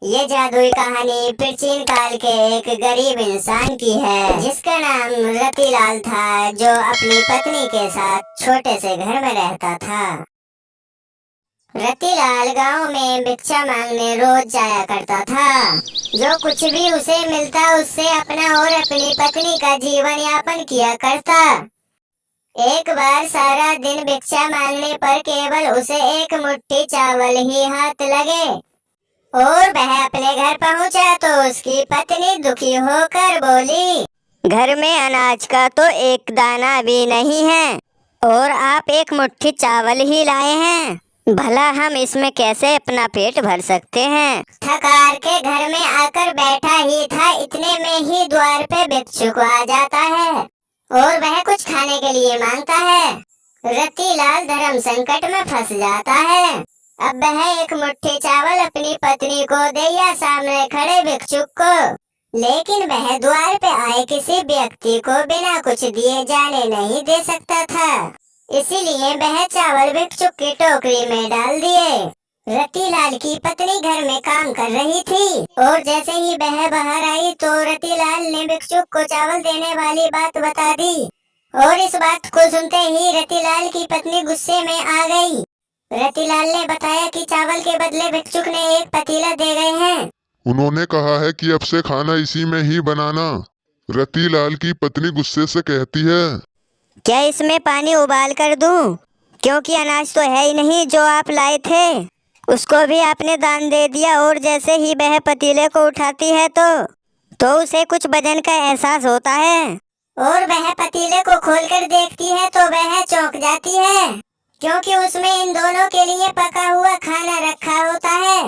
ये जादुई कहानी प्राचीन काल के एक गरीब इंसान की है जिसका नाम रतिलाल था, जो अपनी पत्नी के साथ छोटे से घर में रहता था। रतिलाल गांव में भिक्षा मांगने रोज जाया करता था। जो कुछ भी उसे मिलता उससे अपना और अपनी पत्नी का जीवन यापन किया करता। एक बार सारा दिन भिक्षा मांगने पर केवल उसे एक मुट्ठी चावल ही हाथ लगे और वह अपने घर पहुंचा तो उसकी पत्नी दुखी होकर बोली, घर में अनाज का तो एक दाना भी नहीं है और आप एक मुट्ठी चावल ही लाए हैं। भला हम इसमें कैसे अपना पेट भर सकते हैं। थकार के घर में आकर बैठा ही था, इतने में ही द्वार पे भिक्षुक आ जाता है और वह कुछ खाने के लिए मांगता है। रतिलाल धर्म संकट में फंस जाता है। अब वह एक मुट्ठी चावल अपनी पत्नी को दे या सामने खड़े भिक्षुक को, लेकिन वह द्वार पे आए किसी व्यक्ति को बिना कुछ दिए जाने नहीं दे सकता था। इसीलिए वह चावल भिक्षुक की टोकरी में डाल दिए। रतिलाल की पत्नी घर में काम कर रही थी और जैसे ही वह बाहर आई तो रतिलाल ने भिक्षुक को चावल देने वाली बात बता दी और इस बात को सुनते ही रतिलाल की पत्नी गुस्से में आ गई। रतिलाल ने बताया कि चावल के बदले भिक्षुक ने एक पतीला दे गए हैं। उन्होंने कहा है कि अब से खाना इसी में ही बनाना। रतिलाल की पत्नी गुस्से से कहती है, क्या इसमें पानी उबाल कर दूं? क्योंकि अनाज तो है ही नहीं जो आप लाए थे, उसको भी आपने दान दे दिया। और जैसे ही वह पतीले को उठाती है तो उसे कुछ वजन का एहसास होता है और वह पतीले को खोलकर देखती है तो वह चौंक जाती है, क्योंकि उसमें इन दोनों के लिए पका हुआ खाना रखा होता है।